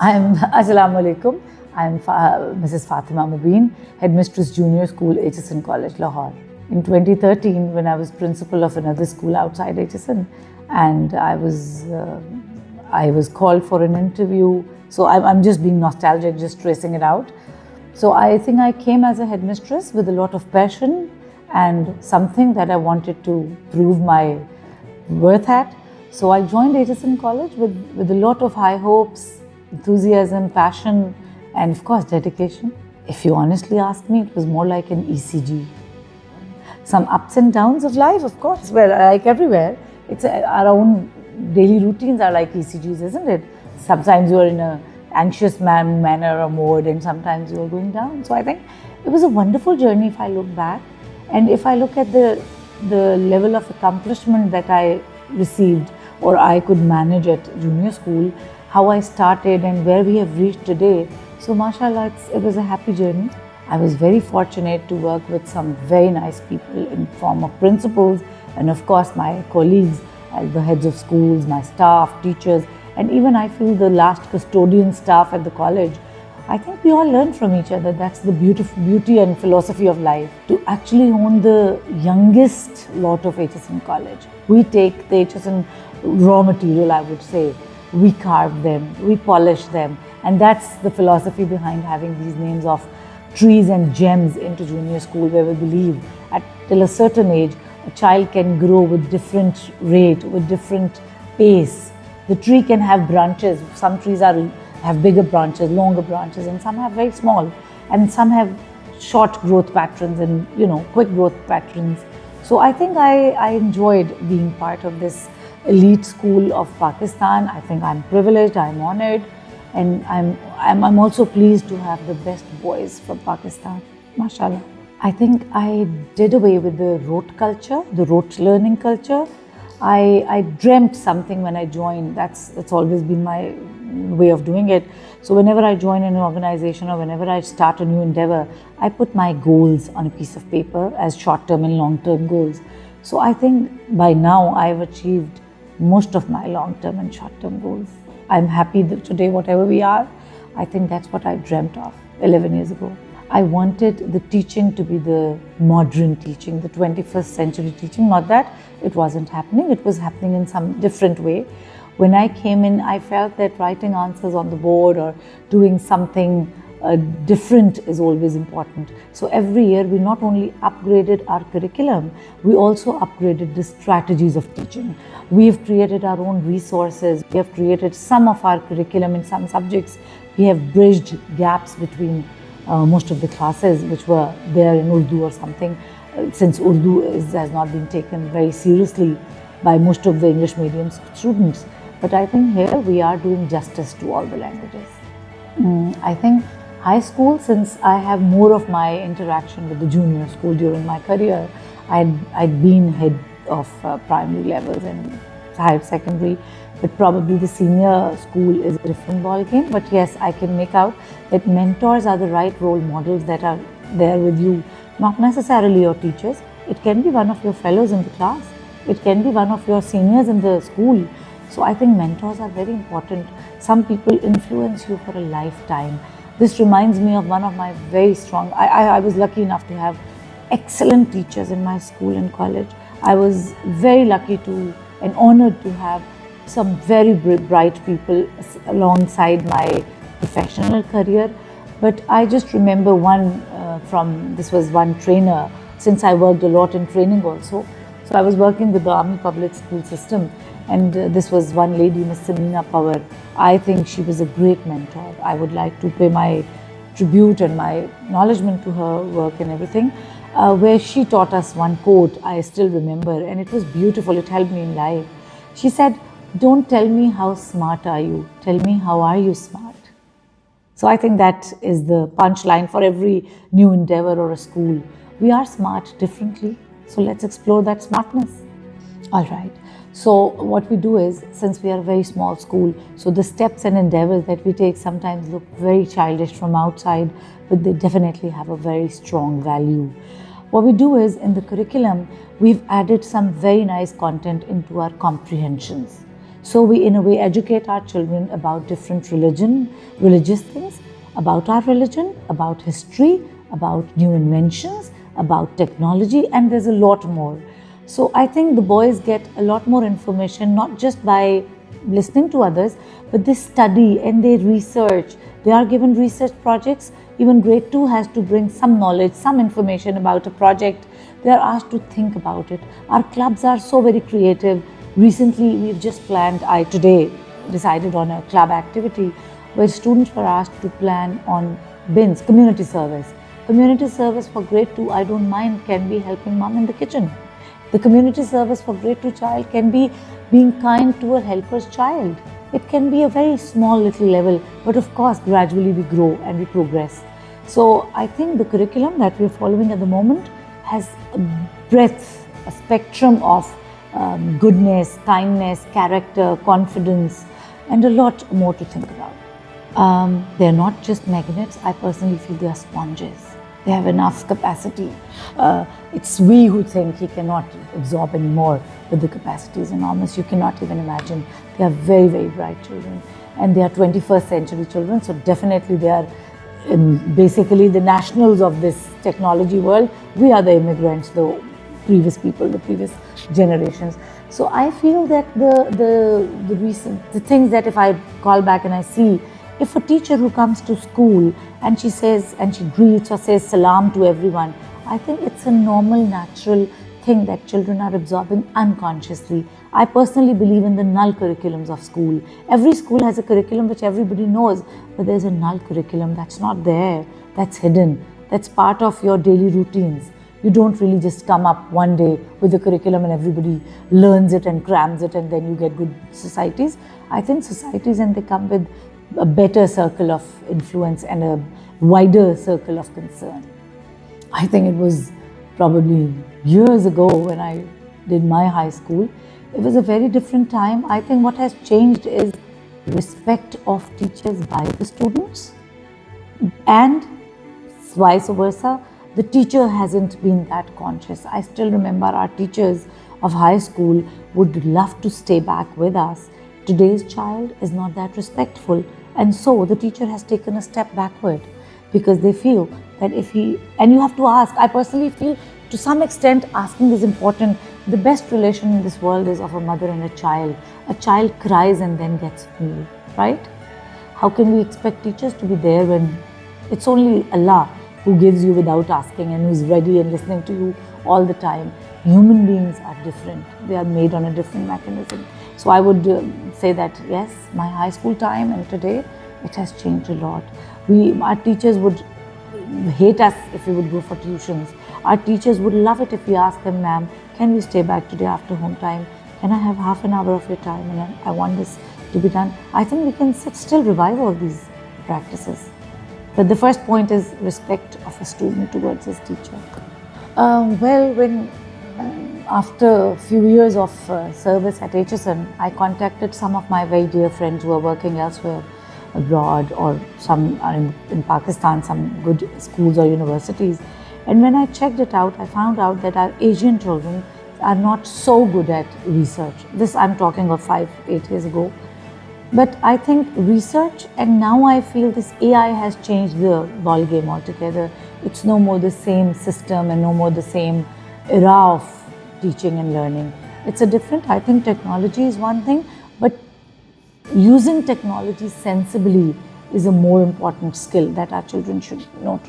Assalamu alaikum. I'm Mrs. Fatima Mubeen, Headmistress Junior School, Aitchison College, Lahore. In 2013, when I was principal of another school outside Aitchison, and I was called for an interview. So I'm just being nostalgic, just tracing it out. So I think I came as a headmistress with a lot of passion and something that I wanted to prove my worth at. So I joined Aitchison College with a lot of high hopes, enthusiasm, passion, and of course dedication. If you honestly ask me, it was more like an ECG. Some ups and downs of life, of course, well, like everywhere. It's our own daily routines are like ECGs, isn't it? Sometimes you're in an anxious manner or mode, and sometimes you're going down. So I think it was a wonderful journey if I look back. And if I look at the level of accomplishment that I received or I could manage at junior school, how I started and where we have reached today. So mashallah, it was a happy journey. I was very fortunate to work with some very nice people in form of principals and of course my colleagues as the heads of schools, my staff, teachers, and even I feel the last custodian staff at the college. I think we all learn from each other. That's the beauty and philosophy of life. To actually own the youngest lot of Aitchison College. We take the Aitchison raw material, I would say. We carve them, we polish them. And that's the philosophy behind having these names of trees and gems into junior school, where we believe till a certain age, a child can grow with different rate, with different pace. The tree can have branches. Some trees have bigger branches, longer branches, and some have very small, and some have short growth patterns and quick growth patterns. So I think I enjoyed being part of this elite school of Pakistan. I think I'm privileged, I'm honored, and I'm also pleased to have the best boys from Pakistan, mashallah. I think I did away with the rote culture, the rote learning culture. I dreamt something when I joined. That's always been my way of doing it. So whenever I join an organization or whenever I start a new endeavor, I put my goals on a piece of paper as short-term and long-term goals. So I think by now I've achieved most of my long-term and short-term goals. I'm happy that today, whatever we are, I think that's what I dreamt of 11 years ago. I wanted the teaching to be the modern teaching, the 21st century teaching. Not that it wasn't happening, it was happening in some different way. When I came in, I felt that writing answers on the board or doing something different is always important. So every year we not only upgraded our curriculum, we also upgraded the strategies of teaching. We have created our own resources. We have created some of our curriculum in some subjects. We have bridged gaps between most of the classes which were there in Urdu or something, since Urdu has not been taken very seriously by most of the English medium students. But I think here we are doing justice to all the languages. I think high school, since I have more of my interaction with the junior school during my career, I'd been head of primary levels and higher secondary, but probably the senior school is a different ball game. But yes, I can make out that mentors are the right role models that are there with you, not necessarily your teachers. It can be one of your fellows in the class. It can be one of your seniors in the school. So I think mentors are very important. Some people influence you for a lifetime. This reminds me of one of my very strong, I was lucky enough to have excellent teachers in my school and college. I was very lucky and honored to have some very bright people alongside my professional career. But I just remember this was one trainer, since I worked a lot in training also. So I was working with the Army public school system, and this was one lady, Miss Samina Power. I think she was a great mentor. I would like to pay my tribute and my acknowledgement to her work and everything, where she taught us one quote I still remember, and it was beautiful. It helped me in life. She said, "Don't tell me how smart are you, tell me how are you smart." So I think that is the punchline for every new endeavor or a school. We are smart differently, so let's explore that smartness. All right. So what we do is, since we are a very small school, so the steps and endeavors that we take sometimes look very childish from outside, but they definitely have a very strong value. What we do is, in the curriculum, we've added some very nice content into our comprehensions. So we, in a way, educate our children about different religious things, about our religion, about history, about new inventions, about technology, and there's a lot more. So I think the boys get a lot more information, not just by listening to others, but they study and they research. They are given research projects. Even grade 2 has to bring some knowledge, some information about a project. They are asked to think about it. Our clubs are so very creative. Recently, we've just planned, I today decided on a club activity where students were asked to plan on bins, community service. Community service for grade 2, I don't mind, can be helping mom in the kitchen. The community service for grade 2 child can be being kind to a helper's child. It can be a very small little level, but of course gradually we grow and we progress. So I think the curriculum that we're following at the moment has a breadth, a spectrum of goodness, kindness, character, confidence, and a lot more to think about. They're not just magnets. I personally feel they are sponges. They have enough capacity. It's we who think he cannot absorb anymore, but the capacity is enormous. You cannot even imagine. They are very, very bright children, and they are 21st century children, so definitely they are basically the nationals of this technology world. We are the immigrants, the previous people, the previous generations. So I feel that the things that if I call back and I see, if a teacher who comes to school and she says, and she greets or says salam to everyone, I think it's a normal, natural thing that children are absorbing unconsciously. I personally believe in the null curriculums of school. Every school has a curriculum which everybody knows, but there's a null curriculum that's not there, that's hidden, that's part of your daily routines. You don't really just come up one day with a curriculum and everybody learns it and crams it and then you get good societies. I think societies, and they come with a better circle of influence and a wider circle of concern. I think it was probably years ago when I did my high school. It was a very different time. I think what has changed is respect of teachers by the students, and vice versa. The teacher hasn't been that conscious. I still remember our teachers of high school would love to stay back with us. Today's child is not that respectful, and so the teacher has taken a step backward because they feel that if he, and you have to ask, I personally feel to some extent asking is important. The best relation in this world is of a mother and a child. A child cries and then gets healed, right? How can we expect teachers to be there when it's only Allah who gives you without asking and who's ready and listening to you all the time? Human beings are different. They are made on a different mechanism. So I would say that yes, my high school time and today, it has changed a lot. Our teachers would hate us if we would go for tuitions. Our teachers would love it if we asked them, ma'am, can we stay back today after home time? Can I have half an hour of your time and I want this to be done? I think we can still revive all these practices. But the first point is respect of a student towards his teacher. After a few years of service at Aitchison, I contacted some of my very dear friends who are working elsewhere abroad, or some are in Pakistan, some good schools or universities. And when I checked it out, I found out that our Asian children are not so good at research. This I'm talking of 5-8 years ago. But I think research, and now I feel this AI has changed the ball game altogether. It's no more the same system and no more the same era of teaching and learning. It's a different, I think technology is one thing, but using technology sensibly is a more important skill that our children should know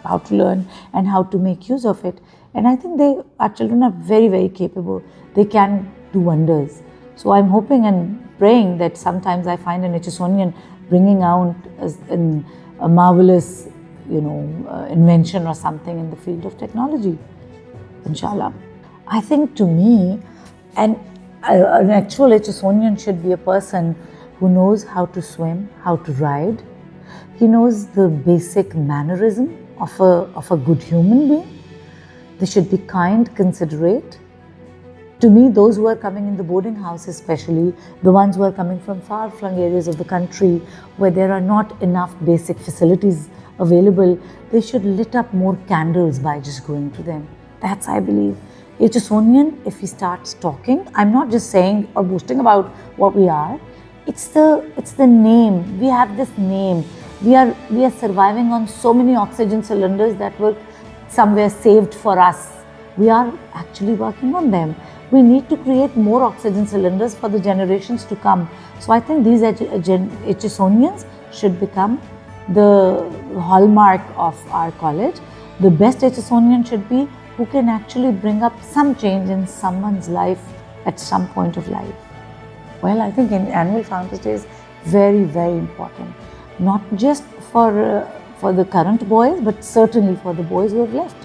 how to learn and how to make use of it. And I think our children are very, very capable. They can do wonders. So I'm hoping and praying that sometimes I find an Aitchisonian bringing out a marvelous, invention or something in the field of technology. Inshallah. I think to me, an actual Aitchisonian should be a person who knows how to swim, how to ride. He knows the basic mannerism of a good human being. They should be kind, considerate. To me, those who are coming in the boarding house, especially the ones who are coming from far-flung areas of the country where there are not enough basic facilities available, they should lit up more candles by just going to them. That's, I believe, Aitchisonian, if he starts talking, I'm not just saying or boasting about what we are. It's the name. We have this name. We are surviving on so many oxygen cylinders that were somewhere saved for us. We are actually working on them. We need to create more oxygen cylinders for the generations to come. So I think these Aitchisonians should become the hallmark of our college. The best Aitchisonian should be who can actually bring up some change in someone's life at some point of life. Well, I think in annual Founders Day is very, very important. Not just for the current boys, but certainly for the boys who have left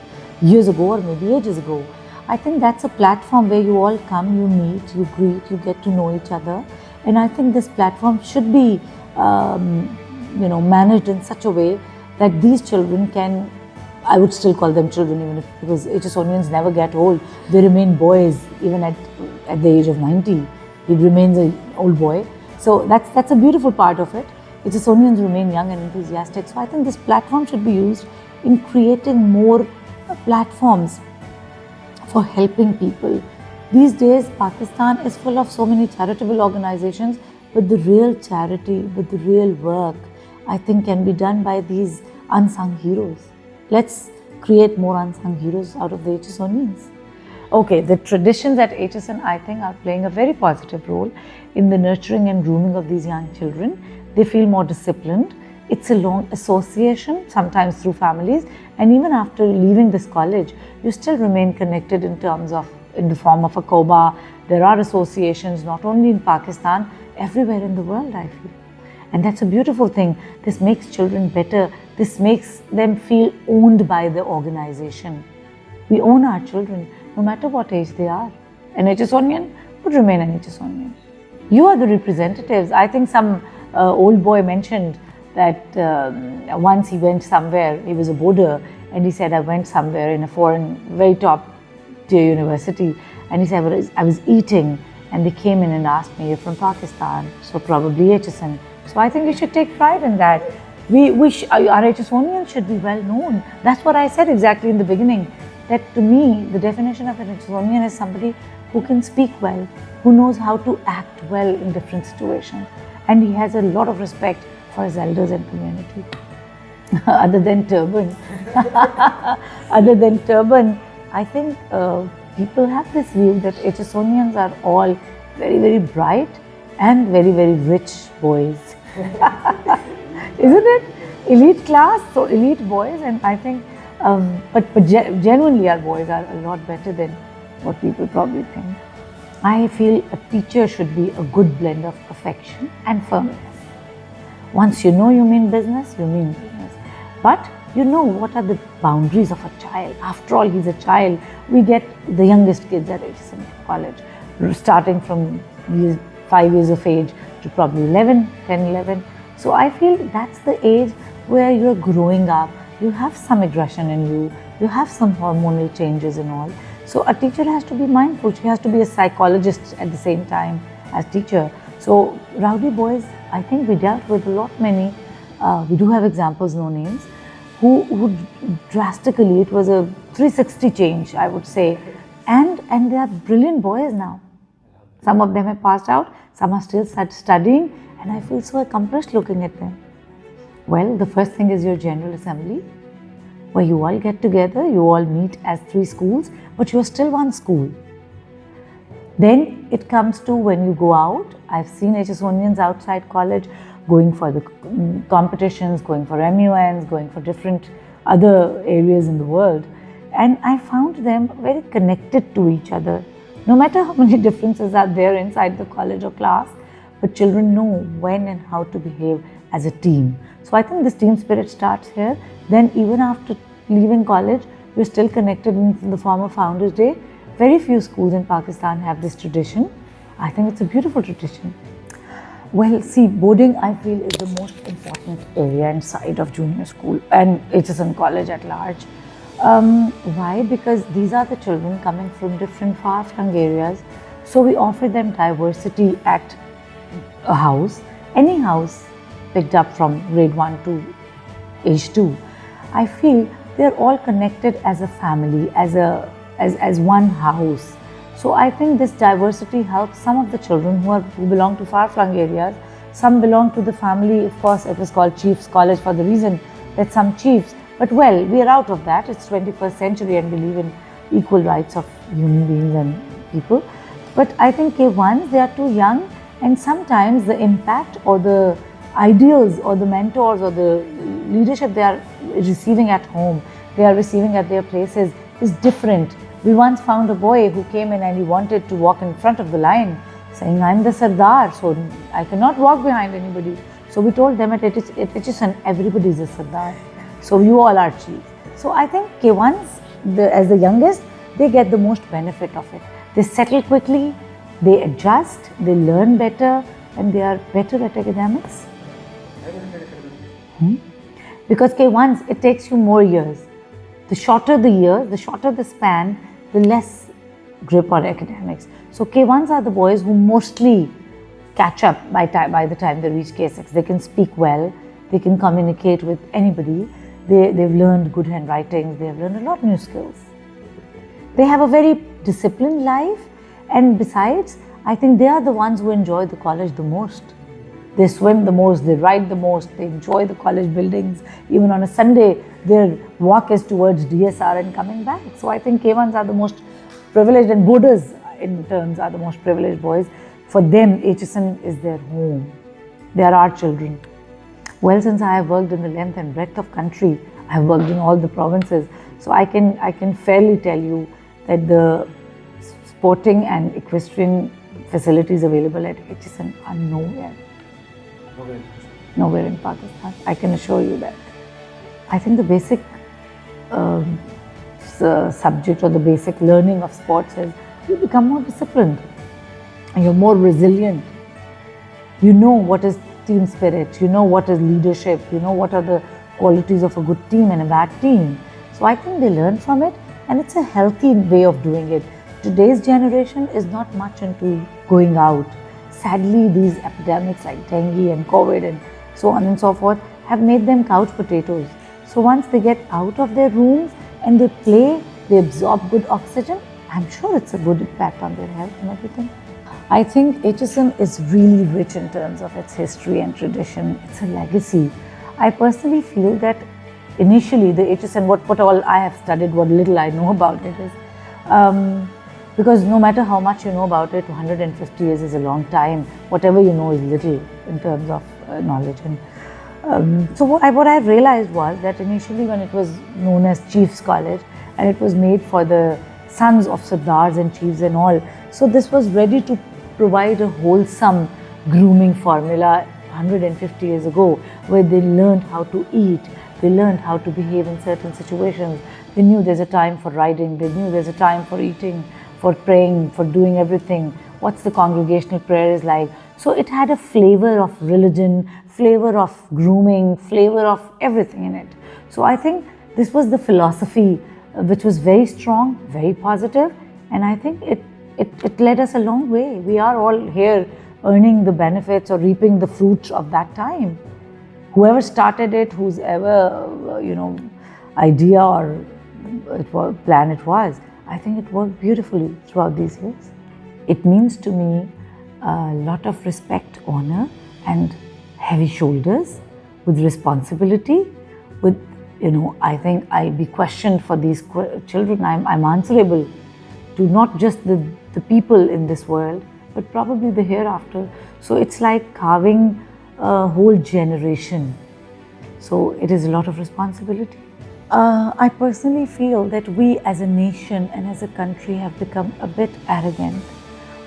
years ago or maybe ages ago. I think that's a platform where you all come, you meet, you greet, you get to know each other. And I think this platform should be managed in such a way that these children can, I would still call them children even if, because Aitchisonians never get old. They remain boys even at the age of 90. He remains an old boy. So that's a beautiful part of it. Aitchisonians remain young and enthusiastic. So I think this platform should be used in creating more platforms for helping people. These days, Pakistan is full of so many charitable organizations, but the real charity, but the real work, I think can be done by these unsung heroes. Let's create more unsung heroes out of the Aitchisonians. Okay, the traditions at Aitchison, I think, are playing a very positive role in the nurturing and grooming of these young children. They feel more disciplined. It's a long association, sometimes through families, and even after leaving this college, you still remain connected in the form of a Koba. There are associations not only in Pakistan, everywhere in the world, I feel. And that's a beautiful thing. This makes children better. This makes them feel owned by the organization. We own our children, no matter what age they are. An Aitchisonian would remain an Aitchisonian. You are the representatives. I think some old boy mentioned that once he went somewhere, he was a boarder, and he said, I went somewhere in a foreign, very top tier university, and he said, I was eating, and they came in and asked me, you're from Pakistan, so probably Aitchison. So I think we should take pride in that. Our Aitchisonians should be well known. That's what I said exactly in the beginning, that to me, the definition of an Aitchisonian is somebody who can speak well, who knows how to act well in different situations, and he has a lot of respect for his elders and community. Other than turban, I think people have this view that Aitchisonians are all very, very bright and very, very rich boys. Isn't it? Elite class, so elite boys, and I think, but genuinely our boys are a lot better than what people probably think. I feel a teacher should be a good blend of affection and firmness. Once you know you mean business, you mean business. But you know what are the boundaries of a child. After all, he's a child. We get the youngest kids at Aitchison College, starting from 5 years of age to probably 10, 11. So I feel that's the age where you're growing up. You have some aggression in you. You have some hormonal changes and all. So a teacher has to be mindful. She has to be a psychologist at the same time as teacher. So rowdy boys, I think we dealt with a lot many, we do have examples, no names, who drastically, it was a 360 change, I would say. And they are brilliant boys now. Some of them have passed out, some are still studying, and I feel so accomplished looking at them. Well, the first thing is your General Assembly, where you all get together, you all meet as 3 schools, but you are still one school. Then it comes to when you go out. I've seen Aitchisonians outside college going for the competitions, going for MUNs, going for different other areas in the world. And I found them very connected to each other. No matter how many differences are there inside the college or class, but children know when and how to behave as a team. So I think this team spirit starts here. Then even after leaving college, we're still connected in the form of Founders Day. Very few schools in Pakistan have this tradition. I think it's a beautiful tradition. Well, see, boarding I feel is the most important area inside of junior school and Aitchison College at large. Why? Because these are the children coming from different far-flung areas. So we offer them diversity at a house, any house picked up from grade 1 to age 2. I feel they're all connected as a family, as a as one house. So I think this diversity helps some of the children who belong to far-flung areas. Some belong to the family, of course, it was called Chiefs College for the reason that some chiefs, but well, we are out of that. It's 21st century and believe in equal rights of human beings and people. But I think K1s, they are too young, and sometimes the impact or the ideals or the mentors or the leadership they are receiving at home, they are receiving at their places is different. We once found a boy who came in and he wanted to walk in front of the line, saying, I'm the Sardar, so I cannot walk behind anybody. So we told them at Aitchison, everybody is a Sardar. So you all are chiefs. So I think K1s, as the youngest, they get the most benefit of it. They settle quickly, they adjust, they learn better, and they are better at academics. Because K1s, it takes you more years. The shorter the years, the shorter the span, the less grip on academics. So K1s are the boys who mostly catch up by the time they reach K6. They can speak well, they can communicate with anybody, they've learned good handwriting, they've learned a lot of new skills. They have a very disciplined life, and besides, I think they are the ones who enjoy the college the most. They swim the most, they ride the most, they enjoy the college buildings. Even on a Sunday, their walk is towards DSR and coming back. So I think K1s are the most privileged, and boarders in turns are the most privileged boys. For them, Aitchison is their home. They are our children. Well, since I have worked in the length and breadth of country, I have worked in all the provinces, so I can fairly tell you that the sporting and equestrian facilities available at Aitchison are nowhere. Nowhere in Pakistan. I can assure you that. I think the basic subject or the basic learning of sports is you become more disciplined and you're more resilient. You know what is team spirit, you know what is leadership, you know what are the qualities of a good team and a bad team. So I think they learn from it, and it's a healthy way of doing it. Today's generation is not much into going out. Sadly, these epidemics like dengue and COVID and so on and so forth have made them couch potatoes. So once they get out of their rooms and they play, they absorb good oxygen, I'm sure it's a good impact on their health and everything. I think Aitchison is really rich in terms of its history and tradition. It's a legacy. I personally feel that initially the Aitchison, what all I have studied, what little I know about it is, because no matter how much you know about it, 150 years is a long time. Whatever you know is little in terms of knowledge. And so what I realized was that initially when it was known as Chiefs College, and it was made for the sons of Sardars and chiefs and all, so this was ready to provide a wholesome grooming formula 150 years ago, where they learned how to eat, they learned how to behave in certain situations. They knew there's a time for riding, they knew there's a time for eating, for praying, for doing everything. What's the congregational prayer is like. So it had a flavor of religion, flavor of grooming, flavor of everything in it. So I think this was the philosophy which was very strong, very positive, and I think it led us a long way. We are all here earning the benefits or reaping the fruits of that time. Whoever started it, whose ever idea or plan it was, I think it worked beautifully throughout these years. It means to me a lot of respect, honor, and heavy shoulders, with responsibility, with I think I be questioned for these children. I'm answerable to not just the people in this world, but probably the hereafter. So it's like carving a whole generation. So it is a lot of responsibility. I personally feel that we as a nation and as a country have become a bit arrogant.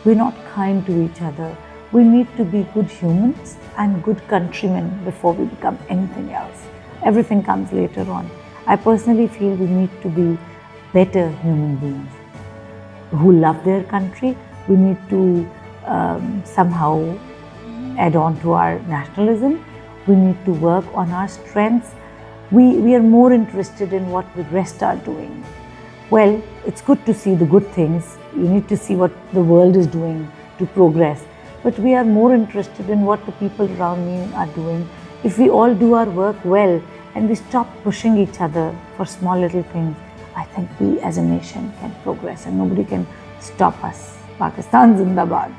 We're not kind to each other. We need to be good humans and good countrymen before we become anything else. Everything comes later on. I personally feel we need to be better human beings who love their country. We need to somehow add on to our nationalism. We need to work on our strengths. We are more interested in what the rest are doing. Well, it's good to see the good things. You need to see what the world is doing to progress. But we are more interested in what the people around me are doing. If we all do our work well and we stop pushing each other for small little things, I think we as a nation can progress and nobody can stop us. Pakistan Zindabad.